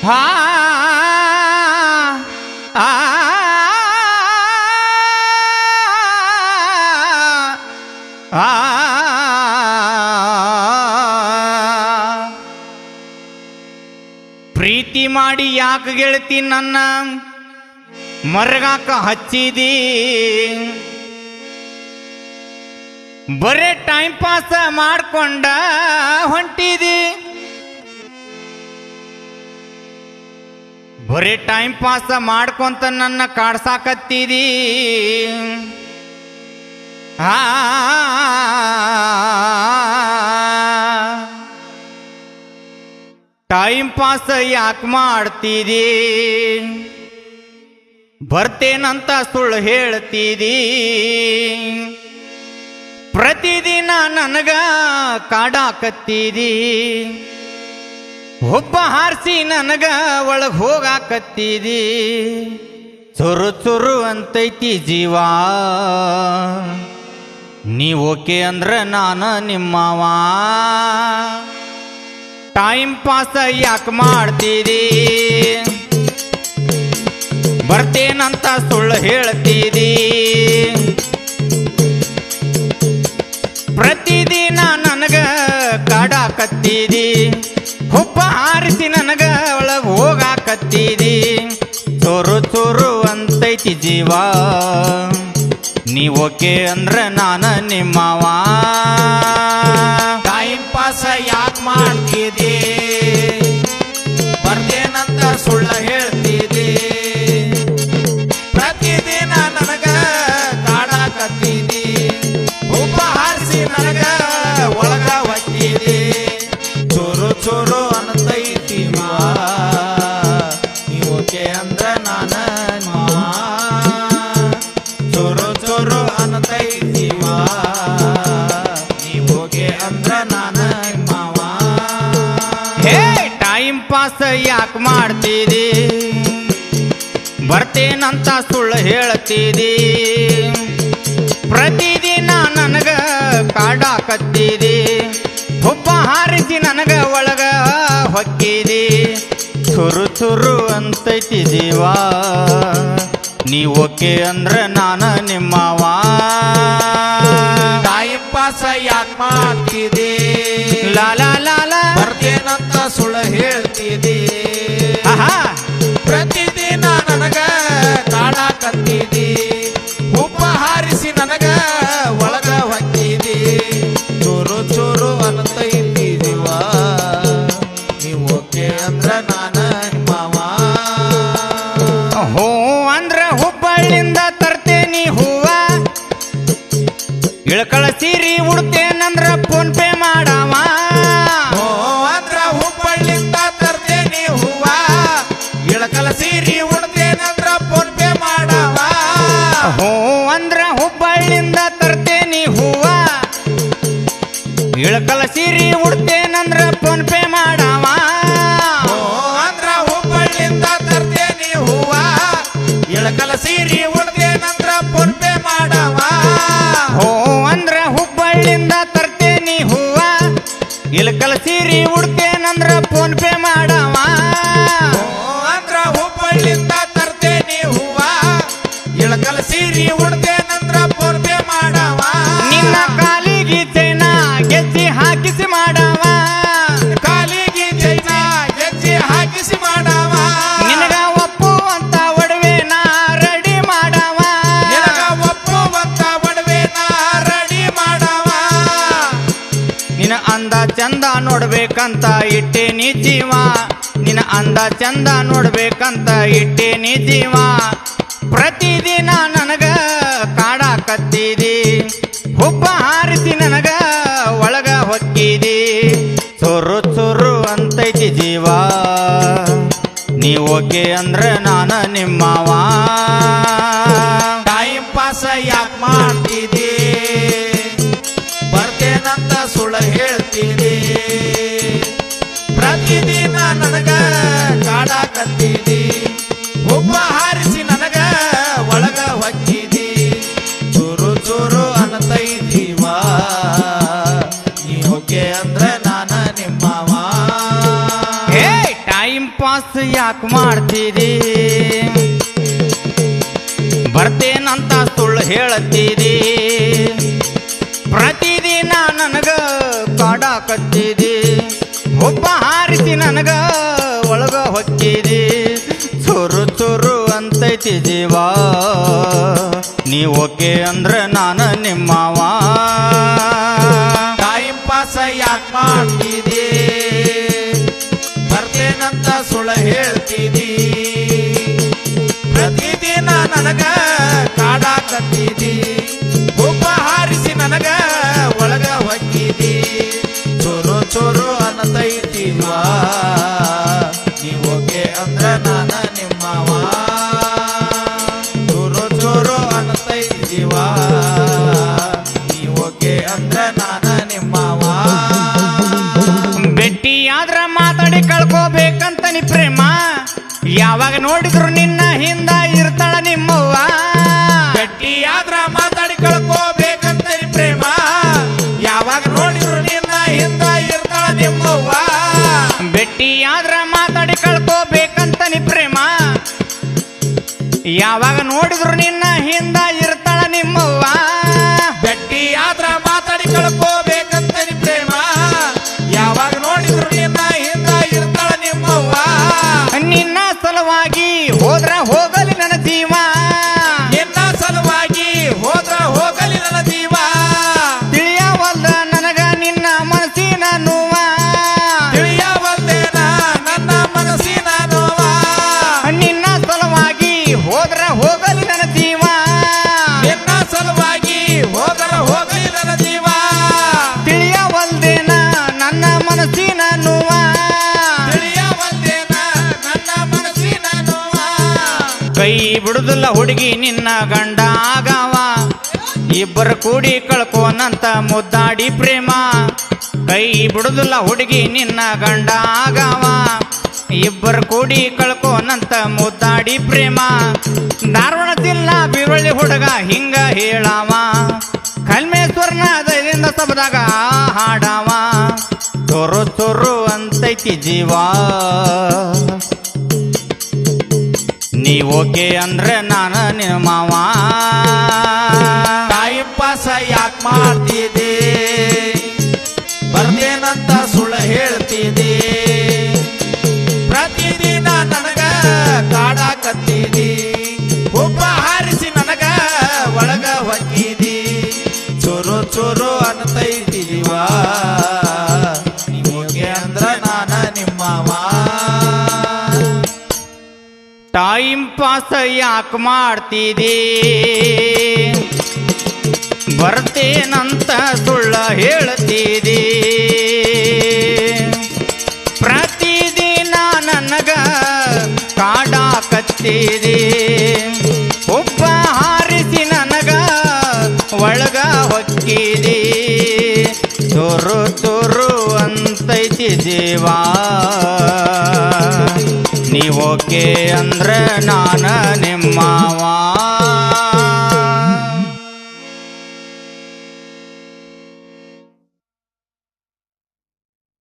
ಹಾ ಆ ಆ ಪ್ರೀತಿ ಮಾಡಿ ಯಾಕೆ ಗೆಳತಿ ನನ್ನ ಮರಗಾಕ ಹಚ್ಚಿದಿ ಬರೇ ಟೈಮ್ ಪಾಸ್ ಮಾಡ್ಕೊಂಡ ಹೊಂಟಿದಿ ಬರೇ ಟೈಮ್ ಪಾಸ್ ಮಾಡ್ಕೊಂತ ನನ್ನ ಕಾಡ್ಸಾಕತ್ತಿದಿ ಟೈಮ್ ಪಾಸ್ ಯಾಕೆ ಮಾಡ್ತಿದಿ ಬರ್ತೇನಂತ ಸುಳ್ಳು ಹೇಳ್ತಿದಿ ಪ್ರತಿದಿನ ನನಗ ಕಾಡಾಕತ್ತಿದಿ ಒಬ್ಬ ಹಾರಿಸಿ ನನಗ ಒಳಗೆ ಹೋಗಾಕತ್ತಿದಿ ಚುರು ಚುರು ಅಂತೈತಿ ಜೀವ ನೀ ಓಕೆ ಅಂದ್ರ ನಾನು ನಿಮ್ಮವ ಟೈಮ್ ಪಾಸ್ ಯಾಕೆ ಮಾಡ್ತಿದಿ ಬರ್ತೇನಂತ ಸುಳ್ಳು ಹೇಳ್ತಿದಿ ಪ್ರತಿದಿನ ನನಗ ಕಾಡಾಕತ್ತಿದಿ ಹುಬ್ಬ ಹಾರಿಸಿ ನನಗ ಒಳಗೆ ಹೋಗಾಕತ್ತಿದಿ ಚೋರು ಚೋರು ಅಂತೈತಿ ಜೀವ ನೀ ಓಕೆ ಅಂದ್ರ ನಾನು ನಿಮ್ಮವ ಟೈಮ್ ಪಾಸ್ ಯಾಕೆ ಮಾಡ್ತಿದಿ ಬರ್ತೇನಂತ ಸುಳ್ಳು ಹೇಳ್ತಿದಿ ಪ್ರತಿದಿನ ನನಗ ಕಾಡಾಕತ್ತಿದಿ ಹುಬ್ಬ ಹಾರಿಸಿ ನನಗ ಒಳಗ ಹೊಕ್ಕಿದಿ ಚೂರು ಚೂರು ಅನ್ನತೈತಿ ನೀ ಓಕೆ ಅಂದ್ರ ನಾನ ಚೂರು ಚೂರು ಅನ್ನತೈತಿ ನೀ ಓಕೆ ಅಂದ್ರ ನಾನ ಮಾವ ಹೇ ಟೈಮ್ ಪಾಸ್ ಯಾಕೆ ಮಾಡ್ತಿದಿ ಬರ್ತೇನಂತ ಸುಳ್ಳು ಹೇಳ್ತಿದಿ ಪ್ರತಿದಿನ ನನಗ ಕಾಡಾಕತ್ತಿದಿ ಹುಬ್ಬ ಹಾರಿಸಿ ನನಗ ಒಳಗ ಹೊಕ್ಕಿದಿ ಚುರು ಚುರು ಅಂತೈತಿ ಜೀವ ನೀ ಓಕೆ ಅಂದ್ರ ನಾನು ನಿಮ್ಮವ ಟೈಮ್ ಪಾಸ್ ಯಾಕೆ ಮಾಡ್ತಿದಿ ಲಾಲಾ ಲಾಲಾ ಬರ್ತೇನಂತ ಸುಳ್ಳು ಹೇಳ್ತಿದಿ ಪ್ರತಿದಿನ ನನಗ ಕಾಡಾಕತ್ತಿದಿ ಹುಬ್ಬ ಹಾರಿಸಿ ನನಗ ಒಳಗ ಹೊಕ್ಕಿದಿ ಚೂರು ಚೂರು ಅನ್ನತೈತಿ ಜೀವ ನೀವು ಓಕೆ ಅಂದ್ರ ನಾನ ಮಾವ ಹೋ ಅಂದ್ರ ಹುಬ್ಬಳ್ಳಿಂದ ತರ್ತೇನಿ ಹೂವ ಇಳಕಳ ಸೀರಿ ಉಡ್ತೇನಂದ್ರ ಫೋನ್ ಪೇ ಮಾಡವ ಹೋ ಅಂದ್ರ ಹುಬ್ಬಳ್ಳಿಂದ ತರ್ತೇನಿ ಹೂವ ಇಳಕಲ ಸೀರಿ ಉಡ್ತೇನಂದ್ರ ಫೋನ್ ಪೇ ಮಾಡವ ಹೋ ಅಂದ್ರ ಹುಬ್ಬಳ್ಳಿಂದ ತರ್ತೇನಿ ಹೂವ ಇಳಕಲ ಸೀರಿ ಉಡ್ತೇನಂದ್ರ ಫೋನ್ ಪೇ ಮಾಡವ ಹೋ ಅಂದ್ರ ಹುಬ್ಬಳ್ಳಿಂದ ತರ್ತೇನಿ ಹೂವ ಇಳಕಲ ಸೀರಿ ಉಡ್ತೇನಂದ್ರ ಫೋನ್ ಪೇ ಮಾಡವ ಹೋ ಅಂದ್ರ ಹುಬ್ಬಳ್ಳಿಂದ ತರ್ತೇನಿ ಹೂವ ಇಳಕಲ ಸೀರಿ ಉಡ್ತೇನಂದ್ರ ಫೋನ್ ಪೇ ಮಾಡವ ಅಂದ್ರ ಹುಬ್ಬಳ್ಳಿಂದ ತರ್ತೇನಿ ಹೂವ ಇಳಕಲ ಸೀರಿ ಉಡ್ತೇನಂದ್ರ ಫೋನ್ ಪೇ ಮಾಡವ ನಿನ್ನ ಕಾಲಿಗೆ ಚೈನ ಗೆಜ್ಜೆ ಹಾಕಿಸಿ ಮಾಡವ ಕಾಲಿಗೆ ಜೈನ ಗೆಜ್ಜೆ ಹಾಕಿಸಿ ಮಾಡವ ನಿನಗ ಒಪ್ಪುವಂತ ಒಡವೆನ ರೆಡಿ ಮಾಡವ ನಿನಗ ಒಪ್ಪುವಂತ ಒಡವೆನ ರೆಡಿ ಮಾಡವ ನಿನ್ನ ಅಂದ ಚಂದ ನೋಡ್ಬೇಕಂತ ಇಟ್ಟೇನಿ ಜೀವ ನಿನ್ನ ಅಂದ ಚಂದ ನೋಡ್ಬೇಕಂತ ಇಟ್ಟೇನಿ ಜೀವ ಪ್ರತಿದಿನ ನನಗ ಕಾಡಾಕತ್ತಿದಿ ಹುಬ್ಬ ಹಾರಿಸಿ ನನಗ ಒಳಗ ಹೊಕ್ಕಿದಿ ಚುರು ಚುರು ಅಂತೈತಿ ಜೀವ ನೀ ಓಕೆ ಅಂದ್ರ ನಾನು ನಿಮ್ಮವ ಟೈಮ್ ಪಾಸ್ ಯಾಕೆ ಮಾಡ್ತಿದಿ ಬರ್ತೇನಂತ ಸುಳ್ಳು ಹೇಳ್ತಿದಿ ಪ್ರತಿದಿನ ನನಗ ಕಾಡಾಕತ್ತಿದಿ ಹುಬ್ಬ ಹಾರಿಸಿ ನನಗ ಒಳಗ ಹೊಕ್ಕಿದಿ ಚೂರು ಚೂರು ಅನ್ನತೈತಿವ ನೀ ಓಕೆ ಅಂದ್ರ ನಾನ ನಿಮ್ಮವ ಹೇ ಟೈಮ್ ಪಾಸ್ ಯಾಕೆ ಮಾಡ್ತಿದಿ ಬರ್ತೇನಂತ ಸುಳ್ಳು ಹೇಳತ್ತೀರಿ ಪ್ರತಿದಿನ ನನಗ ಕಾಡಾಕತ್ತಿದಿ ಒಬ್ಬ ಹಾರಿಸಿ ನನಗ ಒಳಗ ಹೊಕ್ಕಿದಿ ಚುರು ಚುರು ಅಂತೈತಿ ಜೀವ ನೀ ಓಕೆ ಅಂದ್ರ ನಾನು ನಿಮ್ಮವ ಟೈಮ್ ಪಾಸ ಯಾಕೆ ಮಾಡ್ತಿದಿ ಬರ್ತೇನಂತ ಸುಳ್ಳು ಹೇಳ್ತಿದಿ ಪ್ರತಿದಿನ ನನಗ ಕಾಡಾಕತ್ತಿದಿ ಒಬ್ಬ ಹಾರಿಸಿ ನನಗ ಒಳಗ ಹೊಕ್ಕಿದಿ ಚೋರು ಚೋರು ಅನ್ನತೈತಿವ ನೀವೋಕೆ ಅಂದ್ರ ನಾನ ನಿಮ್ಮವ ಚೋರು ಚೋರು ಅನ್ನತೈತಿವ ನೀವೋಕೆ ಅಂದ್ರ ನಾನ ನಿಮ್ಮವ ಭೇಟಿಯಾದ್ರ ಮಾತಾಡಿ ಕಳ್ಕೋಬೇಕಂತ ನೀ ಪ್ರೇಮ ಯಾವಾಗ ನೋಡಿದ್ರು ನಿನ್ನ ಹಿಂದ ಇರ್ತಾಳ ನಿಮ್ಮವ್ವ ಗಟ್ಟಿಯಾದ್ರ ಮಾತಾಡಿ ಕಳ್ಕೋಬೇಕಂತ ನೀ ಪ್ರೇಮ ಯಾವಾಗ ನೋಡಿದ್ರು ನಿನ್ನ ಹಿಂದ ಇರ್ತಾಳ ನಿಮ್ಮವ್ವ ಭೇಟಿಯಾದ್ರ ಮಾತಾಡಿ ಕಳ್ಕೋಬೇಕಂತ ನೀ ಪ್ರೇಮ ಯಾವಾಗ ನೋಡಿದ್ರು ನಿನ್ನ ಹಿಂದ ಇರ್ತಾಳ ನಿಮ್ಮವ್ವ ಗಟ್ಟಿಯಾದ್ರ ಮಾತಾಡಿ ಕಳ್ಕೋಬೇಕಂತ ನೀ ಪ್ರೇಮ ಯಾವಾಗ ನೋಡಿದ್ರು ನಿನ್ನ ಹಿಂದ ಇರ್ತಾಳ ನಿಮ್ಮವ್ವ ನಿನ್ನ ಸಲುವಾಗಿ ಹೋದ್ರ ಹೋಗಲಿ ನನ್ನ ಜೀವ ನಿನ್ನ ಸಲುವಾಗಿ ಹೋದ್ರ ಹೋಗಲಿ ನನ್ನ ಜೀವ ತಿಳಿಯವಲ್ಲ ನನಗ ನಿನ್ನ ಮನಸ್ಸಿನ ನೋವ ತಿಳಿಯವಲ್ಲೇನ ನನ್ನ ಮನಸ್ಸಿನ ನೋವ ನಿನ್ನ ಸಲುವಾಗಿ ಹೋದ್ರ ಹೋಗಲಿ ನನ್ನ ಜೀವ ನಿನ್ನ ಸಲುವಾಗಿ ಹೋದ್ರ ಹೋಗಲಿ ನನ್ನ ಜೀವ ತಿಳಿಯವಲ್ದೇನ ನನ್ನ ಮನಸ್ಸಿನ ನೋವ ತಿಳಿಯವಲ್ಲೇನ ನನ್ನ ಮನಸ್ಸಿನ ನೋವ ಕೈ ಬಿಡುದಿಲ್ಲ ಹುಡುಗಿ ನಿನ್ನ ಗಂಡ ಆಗವ ಇಬ್ಬರು ಕೂಡಿ ಕಳ್ಕೋನಂತ ಮುದ್ದಾಡಿ ಪ್ರೇಮ ಕೈ ಬಿಡುದಿಲ್ಲ ಹುಡುಗಿ ನಿನ್ನ ಗಂಡ ಆಗವ ಇಬ್ಬರು ಕೂಡಿ ಕಳ್ಕೋನಂತ ಮುದ್ದಾಡಿ ಪ್ರೇಮ ಧಾರವಾಡ ಜಿಲ್ಲಾ ಬಿರುಳ್ಳಿ ಹುಡುಗ ಹಿಂಗ ಹೇಳವ ಕಲ್ಮೇಶ್ವರನ ದಯದಿಂದ ಸಬದಾಗ ಹಾಡವ ಚೊರು ಚೊರು ಅಂತೈತಿ ಜೀವ ನೀ ಓಕೆ ಅಂದ್ರೆ ನಾನು ನಿಮ್ಮವ ಟೈಮ್ ಪಾಸ ಯಾಕೆ ಮಾಡ್ತಿದ್ದೆ ಬರ್ತೇನಂತ ಸುಳ್ಳು ಹೇಳ್ತಿದ್ದೆ ಪ್ರತಿದಿನ ನನಗ ಕಾಡಾಕತ್ತಿದಿ ಒಬ್ಬ ಹಾರಿಸಿ ನನಗ ಒಳಗ ಹೊಕ್ಕಿದಿ ಚೋರು ಚೋರು ಅನ್ನತೈತಿವ ನೀವೋಕೆ ಅಂದ್ರ ನಾನ ನಿಮ್ಮವ ಟೈಮ್ ಪಾಸ್ ಯಾಕೆ ಮಾಡ್ತಿದಿ ಬರ್ತೇನಂತ ಸುಳ್ಳ ಹೇಳ್ತಿದಿ ಪ್ರತಿದಿನ ನನಗ ಕಾಡಾಕತ್ತಿದಿ ಒಬ್ಬ ಹಾರಿಸಿ ನನಗ ಒಳಗ ಹೊಕ್ಕಿದಿ ಚುರು ಚುರು ಅಂತೈತಿ ಜೀವ ನೀವೋಕೆ ಅಂದ್ರೆ ನಾನು ನಿಮ್ಮವ